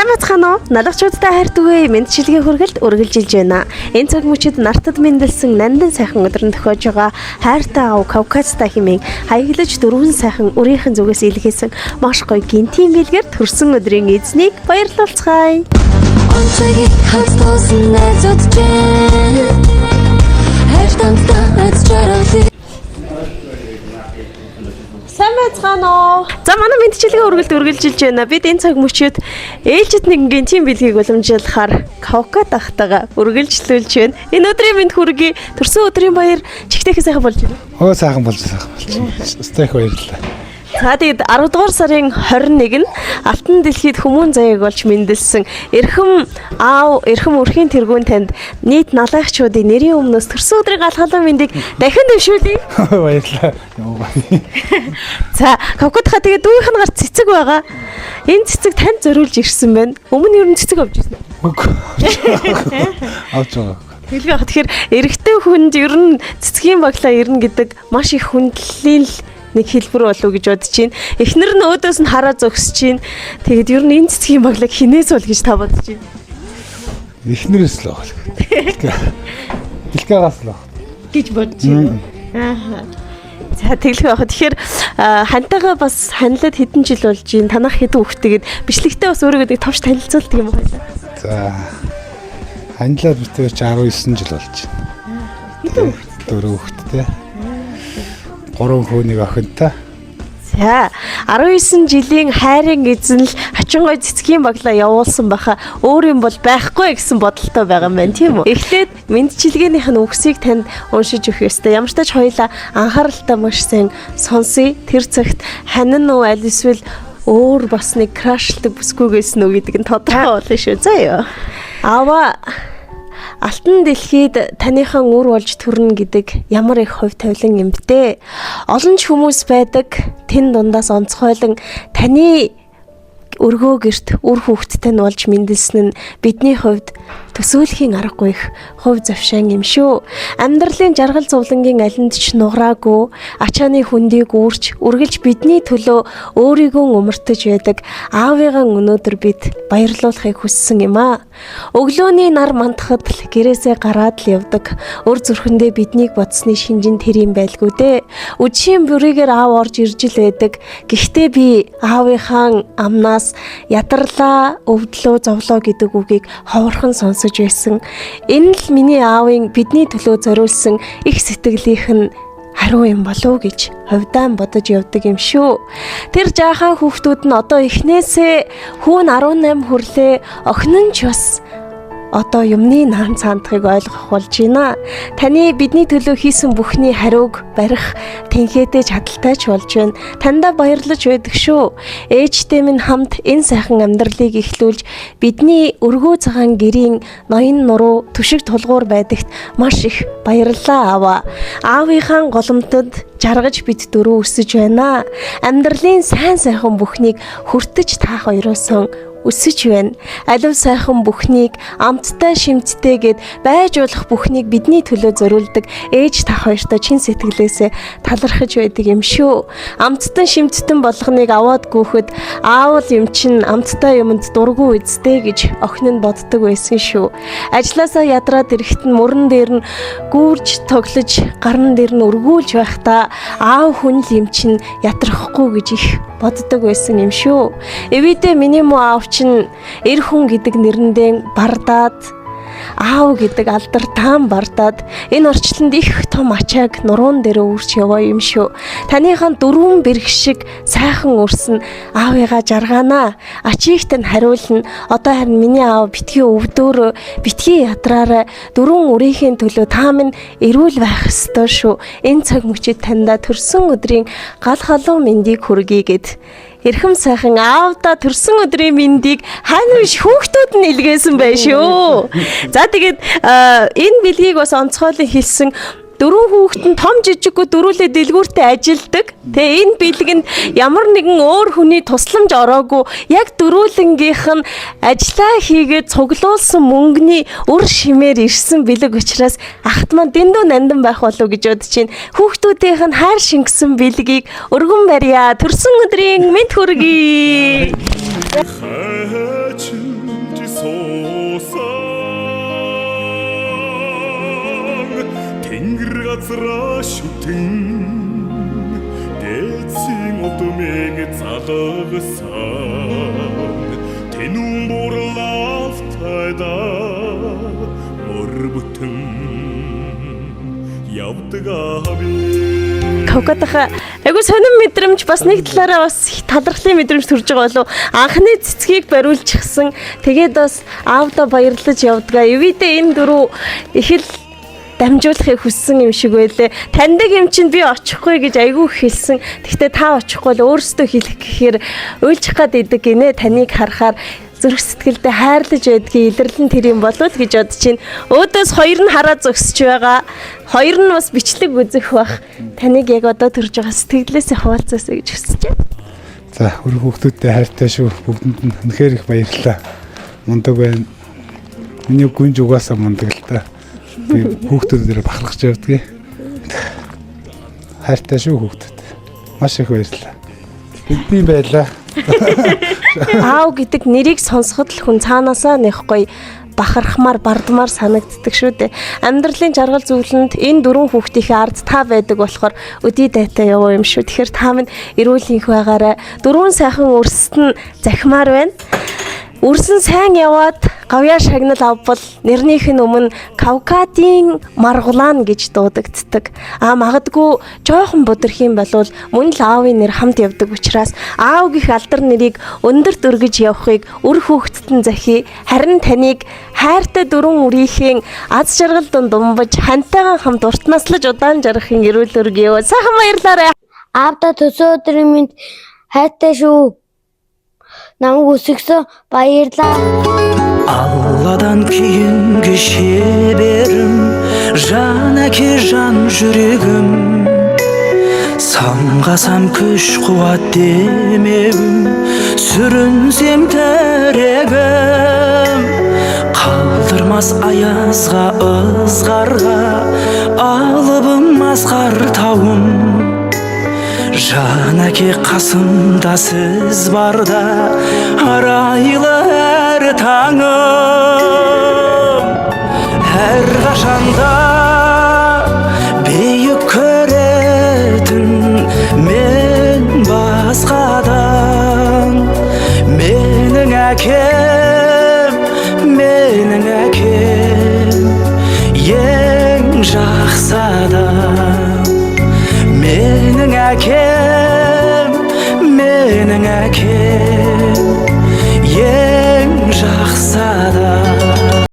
Сайн бацгаана уу? Налагчуудтай хайртугай мэдчилгээ хүргэлт үргэлжилж байна. Энэ цаг мөчид нартад мэндэлсэн нандан сайхан өдрөнд тохиож байгаа хайртай аав Кавказтай хэмээн хаяглаж дөрвөн сайхан өрийнхөн зүгээс илгээсэн маш гоё гинтийн бэлгээр төрсөн өдрийн эзнийг баярлуулцгаая. Онцгийн хатуусан найзууд чинь хайртантай ажралыг Сайн бацгаана уу? За манай мэдчилгээ үргэлжилж байна. Бид энэ цаг мөчид ээлжид нэгэн тийм бэлгийг уламжлахаар Кавкад ахтайгаа үргэлжлүүлж байна. Энэ өдрийн мэнд хүргэе. Төрсөн өдрийн баяр чигтэйхээ сайхан болж байна. Оо сайхан болж. Стейк баярлалаа. За тэгээд 10 дугаар сарын 21 нь Алтан дэлхийд хүмүүн заяаг болж мэндэлсэн эрхэм аав, эрхэм өрхийн тэргүүн танд нийт налайгчдын нэрийн өмнөөс төрсөн өдрийн галхалан мэндийг дахин дэвшүүлье. Баярлалаа. За, Кавкадхаа тэгээд дүүийнх нь гарт цэцэг байгаа. Энэ цэцэг танд зориулж ирсэн байна. Өмнө нь ер нь цэцэг авч ирсэн. Үгүй. Авч байгаа. Тэгэхээр эрэгтэй хүнд ер нь цэцгийн баглаа ирнэ гэдэг маш их хүндлэлийн нэг хэлбэр болов гэж бодож байна. Эхнэр нь өөдөөс нь хараа зогсож байна. Тэгээд ер нь энэ цэцгийн баглаг хинээс бол гэж та бодож байна. Эхнэрээс л баг. Дэлгээс л баг. Гэж бодож байна. Аа. За тэглэх байх. Тэгэхээр хантайгаа бас ханилаад хэдэн жил болж байна. Танах хэдэн хүүхдтэйгээд бичлэгтээ бас өөрийгөө нэг товч танилцуулдаг юм байна. За. Ханилаад битээр 19 жил болж байна. Хэдэн хүүхэд? 4 хүүхэдтэй. 3 хүүнийг охинтой. За 19 жилийн хайрын эзэн л хачин гой цэцгийн баглаа явуулсан баха өөр юм бол байхгүй гэсэн бодолтой байгаа юм байна тийм үү. Эхлээд мэдчилгээнийх нь үгсийг танд уншиж өгөх ёстой. Ямар ч тач хоёлаа анхааралтай маш сайн сонсъё. Тэр цагт ханин уу аль эсвэл өөр бас нэг крашлдаг бүсгүйгээс нөө гэдэг нь тодорхой болно шүү. Заяа. Аваа Алтан дэлхийд таныхан үр болж төрнө гэдэг ямар их хувь тавилан юм бэ? Олон ч хүмүүс байдаг. Тэн дундаас онцгойлон таны өргөө гэрт үр хүүхэдтэй нь болж мэндэлсэн нь бидний хувьд төсөөлхийн аргагүй их хувь завшаан юм шүү. Амьдралын жаргал зовлонгийн алинд ч нуграагүй ачааны хүндийг үүрч үргэлж бидний төлөө өөрийгөө умартаж байдаг аавыгаа өнөөдөр бид баярлуулахыг хүссэн юм аа. Өглөөний нар мандахад л гэрээсээ гараад л явдаг. Өр зүрхэндээ биднийг бодсны шинжин тэр юм байлгүй дээ. Үдшийн бүрийгээр аав орж ирж л байдаг. Гэхдээ би аавынхаа амнаас ядарлаа, өвдлөө, зовлоо гэдэг үгийг ховорхон сонсож байсан. Энэ л миний аавын бидний төлөө зориулсан их сэтгэлийнх нь хариу юм болов гэж хувьдаа бодож явдаг юм шүү. Тэр жаахан хүүхдүүд нь одоо эхнээсээ хүүн 18 хүрлээ, охин нь ч бас одоо юмны наан цаантахыг ойлгох болж байна. Таны бидний төлөө хийсэн бүхний хариуг барих тэнхээтэй чадaltaй ч болж байна. Тандаа баярлаж байдаг шүү. Ээжтэй минь хамт энэ сайхан амьдралыг эхлүүлж бидний өргөө цагаан гэрийн ноён нуруу түшиг тулгуур байдагт маш их баярлалаа аваа. Аавынхаа голомтод жаргаж бид дөрөв өсөж байна. Амьдралын сайн сайхан бүхнийг хүртэж та хоёроос өсөж байна. Алив сайхан бүхнийг амттай шимттэйгээд байж болох бүхнийг бидний төлөө зориулдаг ээж та хоёртой чин сэтгэлээсээ талархаж байдаг юм шүү. Амттан шимттэн болгоныг аваад гүөхөд аавал юм чин амттай юмд дургүй үздэй гэж охин нь боддог байсан шүү. Ажлаасаа ядраад ирэхэд нь мөрөн дээр нь гүүрж тоглож гарн дээр нь өргүүлж байхдаа аав хүн л юм чин ятрахгүй гэж их боддог байсан юм шүү. Эвидээ миний муу аав чин эр хүн гэдэг нэрэндээ бардаад аав гэдэг алдар таан бардаад энэ орчлонд их том ачааг нуруун дээр үүрч яваа юм шүү. Таныхан дөрвөн бэрх шиг сайхан өрсөн аавыгаа жаргаанаа. Ачигт нь хариулна. Одоо харин миний аав битгий өвдөөрөө, битгий ядраараа дөрвөн өрийнхээ төлөө та минь эрүүл байх ёстой шүү. Энэ цаг мөчид таньда төрсөн өдрийн гал халуун мэндийг хүргэе гэд эрхэм сайхан аавда төрсөн өдрийн мэндийг хань биш хүүхдүүд нь илгээсэн байх шүү. За тэгээд энэ бэлгийг бас онцгойлон хэлсэн дөрвөн хүүхэд нь том жижиггүй дөрүүлээ дэлгүүртээ ажилдаг. Тэгээ энэ бэлгэнд ямар нэгэн өөр хүний тусламж ороогүй яг дөрүүлэнгийнх нь ажиллаа хийгээд цуглуулсан мөнгөний үр шимээр ирсэн бэлэг учраас ахт маань дэндүү нандан байх болов гэж бодож байна. Хүүхдүүдийнх нь хайр шингэсэн бэлгийг өргөн барья. Төрсөн өдрийн мэд хүргэе. газраа шүтэн дээдсийн удмыг залгасан тэнүүн бурлав тайда мөрбүтэн явдаг аби. Кавкатаха айгу сонин мэдрэмж бас нэг талаараа бас их талархлын мэдрэмж төрж байгаа болов. Анхны цэцгийг бариулчихсан. Тэгээд бас аавда баярлаж явдгаа. Эвидээ энэ дөрөв их л дамжуулахыг хүссэн юм шиг байлээ. Таньдаг юм чинь би очихгүй гэж айгүй хэлсэн. Гэхдээ та очихгүй л өөрөөсөө хэлэх гэхээр уйлчих гад идэг гинэ. Таныг харахаар зүрх сэтгэлдээ хайрлаж байдгийг илэрлэн тэр юм болов гэж бодож чинь өөдөөс хоёр нь хараа зөксөж байгаа. Хоёр нь бас бичлэг үзэх бах. Таныг яг одоо төрж байгаа сэтгэлээсээ хуваалцаасаа гэж хүсэж байна. За хөрөг хүүхдүүдтэй хайртай шүү. Бүгдэнд нь үнэхээр их баярлалаа. Мундаг байна. Миний гүнж угаасаа мундаг л та. Би хүүхдүүдээр бахархаж явдгийг. Хайртай шүү хүүхдүүд. Маш их баярлалаа. Бидний байлаа. Аав гэдэг нэрийг сонсоход л хүн цаанаасаа нэх гоё бахархмаар бардмаар санагддаг шүү дээ. Амьдралын жаргал зүйлэнд энэ дөрвөн хүүхдийн ард та байдаг болохоор өдий дайтай яваа юм шүү. Тэгэхээр та минь эрүүл энх байгаарай. Дөрвөн сайхан өрсөд нь захимаар байна. Үрсэн сайн яваад гавьяа шагнал авбал нэрнийх нь өмнө Кавкадын Маргулаан гэж дуудагддаг. Магадгүй жоохон будирх юм болвол мөн л аавын нэр хамт явдаг учраас аав гэх алдар нэрийг өндөрт өргөж явахыг үр хүүхдэд нь захий. Харин таныг хайртай дөрвөн үрийнхэн аз жаргал дунд умбаж хантайгаа хамт урт наслаж удаан жаргахын эрүүл өргөё. Сайхан баярлаарай. Аавда төсөө өдрийн минь хайртай шүү. Намайг өсгсөн баярлаа. Алладан кейінгі шеберім, жан әке жан жүрегім. Самғасам күш қуат демеуім, сүрінсем тірегім. Қалдырмас аязға ызғарға, алыбым асқар тауым. Жан әке қасымда сіз барда, арайлы әр таңым. Әр қашанда бейік көретін мен басқадан. Менің әкем, ең жақсы адам. Менің әкем